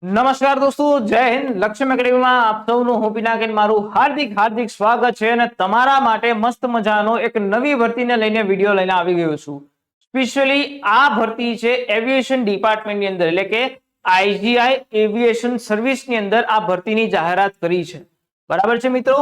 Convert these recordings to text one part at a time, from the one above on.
નમસ્કાર દોસ્તો, જય હિન્દ. લક્ષ્યમ એકેડમીમાં આપ સૌનું હું પિનાકિન મારું હાર્દિક સ્વાગત છે અને તમારા માટે મસ્ત મજાનો એક નવી ભરતીને લઈને વિડીયો લઈને આવી ગયો છું. સ્પેશિયલી આ ભરતી છે એવિએશન ડિપાર્ટમેન્ટની અંદર, એટલે કે આઈજીઆઈ એવિએશન સર્વિસની અંદર આ ભરતીની જાહેરાત કરી છે. બરાબર છે મિત્રો.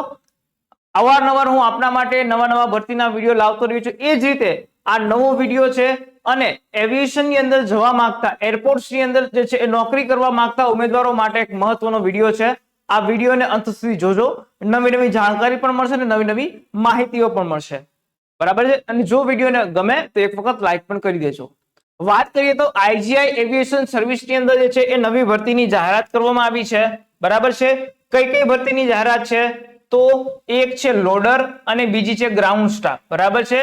અવારનવાર હું આપના માટે નવા ભરતીના વિડીયો લાવતો રહ્યો છું. એ જ રીતે આ નવો વિડીયો છે અને એવિએશન ની અંદર જવા માંગતા, એરપોર્ટ્સ ની અંદર જે છે એ નોકરી કરવા માંગતા ઉમેદવારો માટે એક મહત્વનો વિડીયો છે. આ વિડીયોને અંત સુધી જોજો. નવી જાણકારી પણ મળશે અને નવી માહિતીઓ પણ મળશે. બરાબર છે. અને જો વિડીયોને ગમે તો એક વખત લાઈક પણ કરી દેજો. વાત કરીએ તો આઈજીઆઈ એવિએશન સર્વિસ ની અંદર જે છે એ નવી ભરતીની જાહેરાત કરવામાં આવી છે. બરાબર છે. કઈ ભરતીની જાહેરાત છે? તો એક છે લોડર અને બીજી છે ગ્રાઉન્ડ સ્ટાફ. બરાબર છે.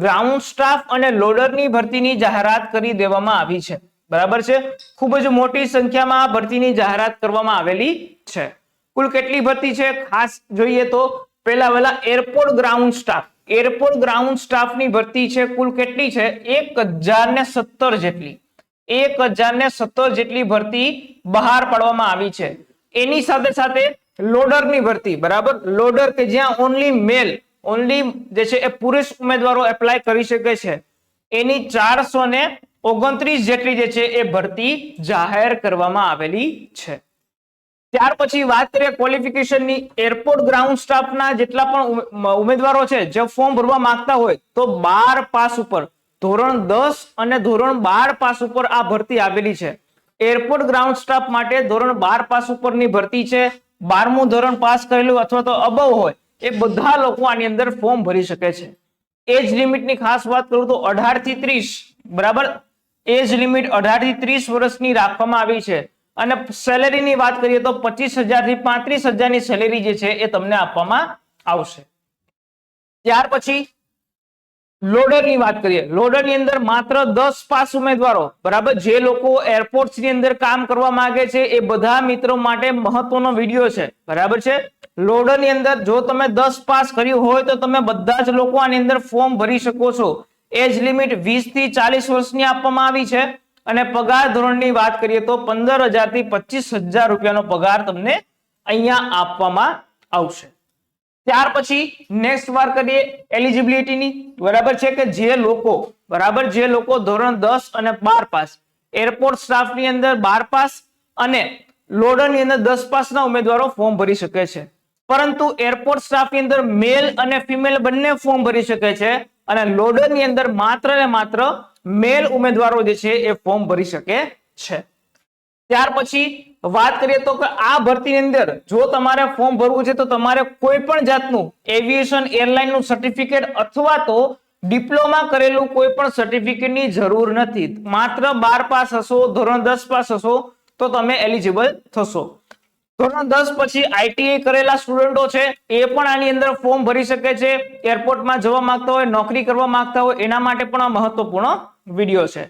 ગ્રાઉન્ડ સ્ટાફ અને લોડરની ભરતીની જાહેરાત કરી દેવામાં આવી છે. બરાબર છે. ખૂબ જ મોટી સંખ્યામાં આ ભરતીની જાહેરાત કરવામાં આવેલી છે. કુલ કેટલી ભરતી છે ખાસ જોઈએ તો પહેલા airport ground staff, airport ground સ્ટાફની ભરતી છે. કુલ કેટલી છે? 1017 જેટલી. 1017 જેટલી ભરતી બહાર પાડવામાં આવી છે. એની સાથે લોડરની ભરતી. બરાબર. લોડર કે જ્યાં ઓનલી જે છે એ પુરુષ ઉમેદવારો એપ્લાય કરી શકે છે. એની 429 જેટલી જે છે એ ભરતી જાહેર કરવામાં આવેલી છે. ત્યાર પછી વાત કરીએ ક્વોલિફિકેશનની. એરપોર્ટ ગ્રાઉન્ડ સ્ટાફના જેટલા પણ ઉમેદવારો છે જે ફોર્મ ભરવા માંગતા હોય તો 12 પાસ ઉપર, ધોરણ 10 અને ધોરણ 12 પાસ ઉપર આ ભરતી આવેલી છે. એરપોર્ટ ગ્રાઉન્ડ સ્ટાફ માટે ધોરણ 12 પાસ ઉપરની ભરતી છે. 12મું ધોરણ પાસ કરેલું અથવા તો અબવ હોય એ બધા લોકો આની અંદર ફોર્મ ભરી શકે છે. એજ લિમિટની ખાસ વાત કરું તો 18 થી 30. બરાબર. એજ લિમિટ 18 થી 30 વર્ષની રાખવામાં આવી છે. અને સેલેરીની વાત કરીએ તો 25,000 થી 35,000 ની સેલેરી જે છે એ તમને આપવામાં આવશે. ત્યાર પછી લોડરની વાત કરીએ. લોડરની અંદર માત્ર 10 પાસ ઉમેદવારો. બરાબર. જે લોકો એરપોર્ટ્સ ની અંદર કામ કરવા માંગે છે એ બધા મિત્રો માટે મહત્વનો વિડીયો છે. બરાબર છે. લોડરની અંદર જો તમે 10 પાસ કર્યું હોય તો તમે બધા જ લોકો આની અંદર ફોર્મ ભરી શકો છો. એજ લિમિટ 20 થી 40 વર્ષની આપવામાં આવી છે. અને પગાર ધોરણની વાત કરીએ તો 15,000 થી 25,000 રૂપિયાનો પગાર તમને અહીંયા આપવામાં આવશે. ત્યાર પછી નેક્સ્ટ વાત કરીએ એલિજિબિલિટીની. બરાબર છે કે જે લોકો ધોરણ 10 અને 12 પાસ, એરપોર્ટ સ્ટાફની અંદર 12 પાસ અને લોડરની અંદર 10 પાસના ઉમેદવારો ફોર્મ ભરી શકે છે. પરંતુ એરપોર્ટ સ્ટાફની અંદર મેલ અને ફિમેલ બંને ફોર્મ ભરી શકે છે. અને લોડરની અંદર માત્ર ને માત્ર મેલ ઉમેદવારો જે છે એ ફોર્મ ભરી શકે છે. ત્યાર પછી વાત કરીએ તો આ ભરતીની અંદર જો તમારે ફોર્મ ભરવું છે તો તમારે કોઈ પણ જાતનું એવિએશન એરલાઇનનું સર્ટિફિકેટ અથવા તો ડિપ્લોમા કરેલું કોઈ પણ સર્ટિફિકેટની જરૂર નથી. માત્ર 12 પાસ હશો, ધોરણ 10 પાસ હશો તો તમે એલિજિબલ થશો. ધોરણ 10 પછી આઈટીઆઈ કરેલા સ્ટુડન્ટો છે એ પણ આની અંદર ફોર્મ ભરી શકે છે. એરપોર્ટમાં જવા માંગતા હોય, નોકરી કરવા માંગતા હોય એના માટે પણ આ મહત્વપૂર્ણ વિડીયો છે.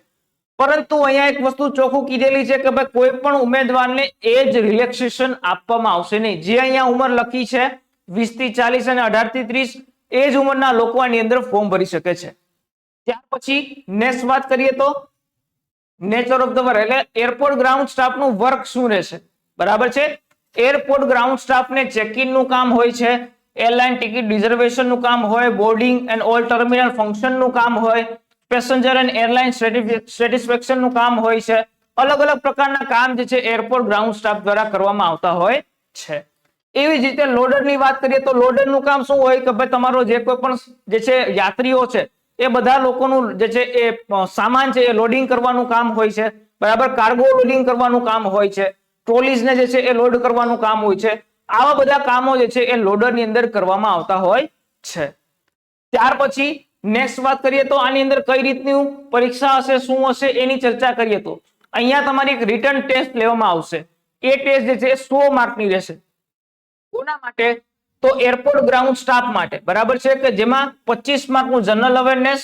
પરંતુ અહીંયા એક વસ્તુ ચોખ્ખું કીધેલી છે કે ભાઈ કોઈ પણ ઉમેદવારને એજ રિલેક્સેશન આપવામાં આવશે નહીં. જે અહીંયા ઉંમર લખી છે 20 થી 40 અને 18 થી 30, એ જ ઉંમરના લોકો આની અંદર ફોર્મ ભરી શકે છે. ત્યાર પછી નેક્સ્ટ વાત કરીએ તો નેચર ઓફ ધ વર્ક, એટલે એરપોર્ટ ગ્રાઉન્ડ સ્ટાફનું વર્ક શું રહેશે. બરાબર છે. એરપોર્ટ ગ્રાઉન્ડ સ્ટાફને ચેક ઇન નું કામ હોય છે, એરલાઇન ટિકિટ રિઝર્વેશન નું કામ હોય, boarding and all terminal function નું કામ હોય, પેસેન્જર એન્ડ એરલાઇન સેટિસ્ફેક્શન નું કામ હોય છે. અલગ પ્રકારના કામ જે છે એરપોર્ટ ગ્રાઉન્ડ સ્ટાફ દ્વારા કરવામાં આવતા હોય છે. એવી જ રીતે લોડરની વાત કરીએ તો લોડરનું કામ શું હોય કે ભાઈ તમારો જે કોઈ પણ જે છે યાત્રીઓ છે એ બધા લોકોનું જે છે એ સામાન છે એ લોડિંગ કરવાનું કામ હોય છે. બરાબર. કાર્ગો લોડિંગ કરવાનું કામ હોય છે. ટ્રોલીઝને જે છે એ લોડ કરવાનું કામ હોય છે. આવા બધા કામો જે છે એ લોડરની અંદર કરવામાં આવતા હોય છે. ત્યાર પછી નેક્સ્ટ વાત કરીએ તો આની અંદર કઈ રીતની પરીક્ષા હશે, શું હશે એની ચર્ચા કરીએ તો અહીંયા તમારી એક રિટન ટેસ્ટ લેવામાં આવશે. એ ટેસ્ટ જે છે 100 માર્કની રહેશે. કોના માટે? તો એરપોર્ટ ગ્રાઉન્ડ સ્ટાફ માટે. બરાબર છે કે જેમાં 25 માર્કનું જનરલ અવેરનેસ,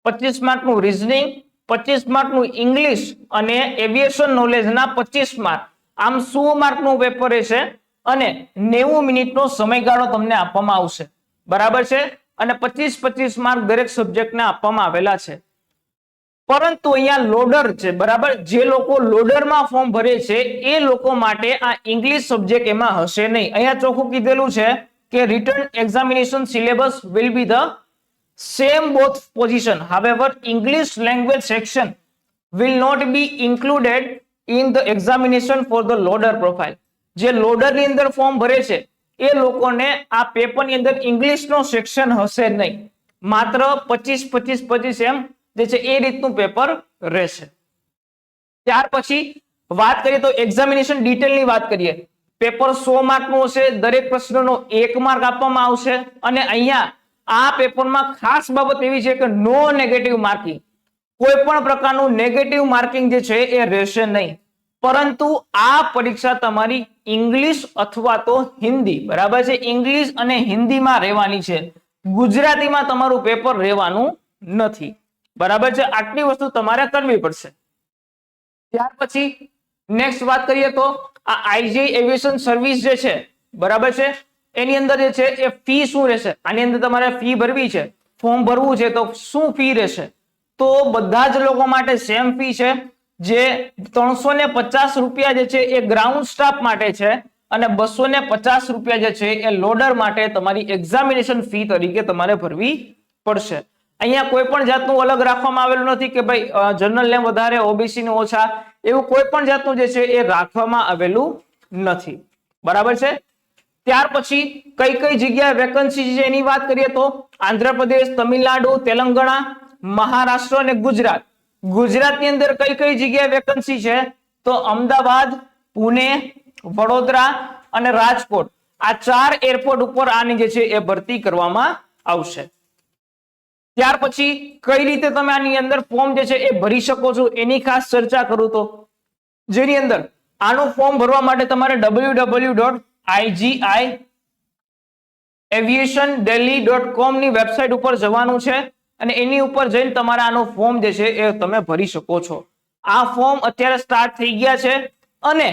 25 માર્કનું રીઝનિંગ, 25 માર્કનું ઇંગ્લિશ અને એવિએશન નોલેજના 25 માર્ક. આમ 100 માર્કનું પેપર રહેશે અને 90 મિનિટનો સમયગાળો તમને આપવામાં આવશે. બરાબર છે. અને 25 માર્ક દરેક સબ્જેક્ટને આપવામાં આવેલા છે. પરંતુ અહીંયા લોડર છે, બરાબર, જે લોકો લોડરમાં ફોર્મ ભરે છે એ લોકો માટે આ ઇંગ્લિશ સબ્જેક્ટ એમાં હશે નહીં. અહીંયા ચોખ્ખું કીધેલું છે કે written examination syllabus will be the same both position. However, English language section will not be included in the examination for the loader profile. જે લોડર ની અંદર ફોર્મ ભરે છે એ લોકોને આ પેપર ની અંદર ઇંગ્લિશ નો સેક્શન હશે નહીં, માત્ર 25-25-25 એમ જે છે એ રીતનું પેપર રહેશે. ત્યાર પછી વાત કરીએ તો એક્ઝામિનેશન ડિટેલ ની વાત કરીએ. પેપર 100 માર્ક નું હશે, દરેક પ્રશ્નનો 1 માર્ક આપવામાં આવશે અને અહીંયા આ પેપરમાં ખાસ બાબત એવી છે કે નો નેગેટિવ માર્કિંગ, કોઈ પણ પ્રકારનું નેગેટિવ માર્કિંગ જે છે એ રહેશે નહીં. પરંતુ આ પરીક્ષા તમારી ઇંગ્લિશ અથવા તો હિન્દી, બરાબર છે, ઇંગ્લિશ અને હિન્દીમાં રહેવાની છે, ગુજરાતીમાં તમારું પેપર રહેવાનું નથી, બરાબર છે. આટલી વસ્તુ તમારે કરવી પડશે. ત્યાર પછી નેક્સ્ટ વાત કરીએ તો આ આઈજીઆઈ એવિએશન સર્વિસ જે છે, બરાબર છે, એની અંદર જે છે એ ફી શું રહેશે. આની અંદર તમારે ફી ભરવી છે, ફોર્મ ભરવું છે તો શું ફી રહેશે? તો બધા જ લોકો માટે સેમ ફી છે, જે 350 રૂપિયા જે છે એ ગ્રાઉન્ડ સ્ટાફ માટે છે અને 250 રૂપિયા જે છે એ લોડર માટે તમારી એક્ઝામિનેશન ફી તરીકે તમારે ભરવી પડશે. અહીંયા કોઈ પણ જાતનું અલગ રાખવામાં આવેલું નથી કે ભાઈ જનરલ ને વધારે, ઓબીસી ને ઓછા, એવું કોઈ પણ જાતનું જે છે એ રાખવામાં આવેલું નથી, બરાબર છે. ત્યાર પછી કઈ કઈ જગ્યાએ વેકન્સી છે એની વાત કરીએ તો આંધ્રપ્રદેશ, તમિલનાડુ, તેલંગાણા, મહારાષ્ટ્ર અને ગુજરાત. ગુજરાતની અંદર કઈ કઈ જગ્યાએ વેકન્સી છે તો અમદાવાદ, પુણે, વડોદરા અને રાજકોટ, આ 4 એરપોર્ટ ઉપર આની જે છે એ ભરતી કરવામાં આવશે. ત્યાર પછી કઈ રીતે તમે આની અંદર ફોર્મ જે છે એ ભરી શકો છો એની ખાસ ચર્ચા કરું તો જેની અંદર આનું ફોર્મ ભરવા માટે તમારે www.igieaviationdelhi.com ની વેબસાઇટ ઉપર જવાનું છે અને એની ઉપર જઈને તમારે આનું ફોર્મ જે છે એ તમે ભરી શકો છો. આ ફોર્મ અત્યારે સ્ટાર્ટ થઈ ગયા છે અને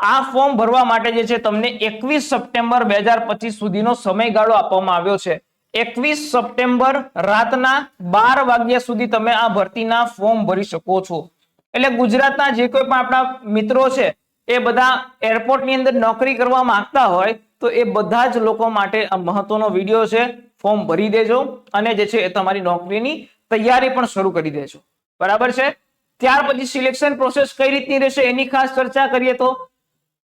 આ ફોર્મ ભરવા માટે જે છે તમને 21 સપ્ટેમ્બર 2025 સુધીનો સમયગાળો આપવામાં આવ્યો છે. 21 સપ્ટેમ્બર રાતના 12 વાગ્યા સુધી તમે આ ભરતીના ફોર્મ ભરી શકો છો. એટલે ગુજરાતના જે કોઈ પણ આપણા મિત્રો છે એ બધા એરપોર્ટની અંદર નોકરી કરવા માંગતા હોય તો એ બધા જ લોકો માટે આ મહત્વનો વિડીયો છે. ફોર્મ ભરી દેજો અને જે છે એ તમારી નોકરીની તૈયારી પણ શરૂ કરી દેજો, બરાબર છે. ત્યાર પછી સિલેક્શન પ્રોસેસ કઈ રીતની રહેશે એની ખાસ ચર્ચા કરીએ તો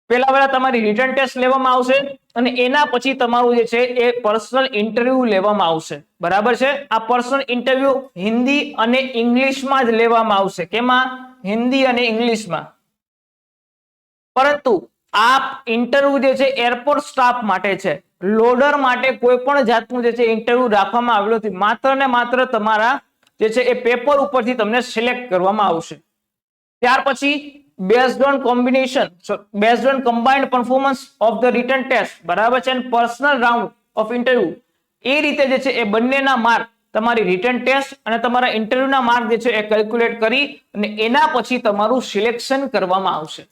પહેલા તમારી રિટન ટેસ્ટ લેવામાં આવશે અને એના પછી તમારું જે છે એ પર્સનલ ઇન્ટરવ્યુ લેવામાં આવશે, બરાબર છે. આ પર્સનલ ઇન્ટરવ્યુ હિન્દી અને ઇંગ્લિશમાં જ લેવામાં આવશે. કેમાં? હિન્દી અને ઇંગ્લિશમાં. પરંતુ આ ઇન્ટરવ્યુ જે છે એરપોર્ટ સ્ટાફ માટે છે, લોડર માટે કોઈ પણ જાતનું જે છે ઇન્ટરવ્યુ રાખવામાં આવેલું નથી. માત્ર ને માત્ર તમારા જે છે એ પેપર ઉપરથી તમને સિલેક્ટ કરવામાં આવશે. ત્યાર પછી based on combined performance of the written test, બરાબર છે, and personal round of interview, એ રીતે જે છે એ બંનેના માર્ક, તમારી રિટન ટેસ્ટ અને તમારા ઇન્ટરવ્યુના માર્ક જે છે એ કેલ્ક્યુલેટ કરી અને એના પછી તમારું સિલેક્શન કરવામાં આવશે.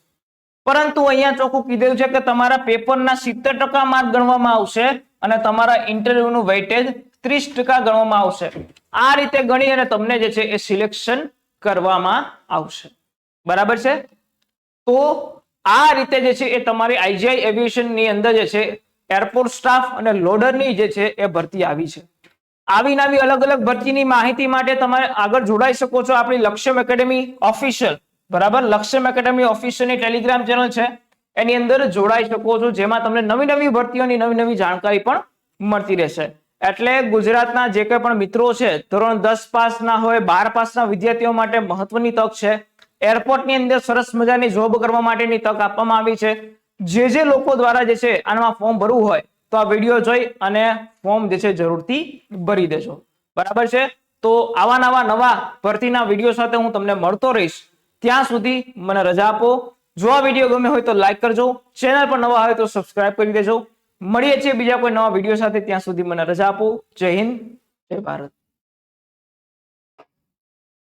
પરંતુ અહીંયા ચોખ્ખું કીધેલું છે કે તમારા પેપરના 70% માર્ક ગણવામાં આવશે અને તમારા ઇન્ટરવ્યુનું વેઇટેજ 30% ગણવામાં આવશે. આ રીતે ગણી અને તમને જે છે એ સિલેક્શન કરવામાં આવશે, બરાબર છે. તો આ રીતે જે છે એ તમારી આઈજીઆઈ એવિએશન ની અંદર જે છે એરપોર્ટ સ્ટાફ અને લોડરની જે છે એ ભરતી આવી છે. આવી નવી અલગ અલગ ભરતીની માહિતી માટે તમે આગળ જોડાઈ શકો છો આપણી લક્ષ્યમ એકેડેમી ઓફિશિયલ, બરાબર, લક્ષ્યમ એકેડેમી ઓફિશિયલની ટેલિગ્રામ ચેનલ છે એની અંદર જોડાઈ શકો છો, જેમાં તમને નવી નવી ભરતીઓની નવી નવી જાણકારી પણ મળતી રહેશે. એટલે ગુજરાતના જે કંઈ પણ મિત્રો છે ધોરણ 10 પાસ ના હોય, 12 પાસના વિદ્યાર્થીઓ માટે મહત્વની તક છે. એરપોર્ટની અંદર સરસ મજાની જોબ કરવા માટેની તક આપવામાં આવી છે. જે લોકો દ્વારા જે છે આમાં ફોર્મ ભરવું હોય તો આ વિડીયો જોઈ અને ફોર્મ જે છે જરૂરથી ભરી દેજો, બરાબર છે. તો આવા નવા ભરતીના વિડીયો સાથે હું તમને મળતો રહીશ. ત્યાં સુધી મને રજા આપો. જો આ વિડીયો ગમે હોય તો લાઈક કરજો, ચેનલ પર નવા હોય તો સબસ્ક્રાઇબ કરી દેજો. મળીએ છીએ બીજા કોઈ નવા વિડીયો સાથે. ત્યાં સુધી મને રજા આપો. જય હિન્દ, જય ભારત.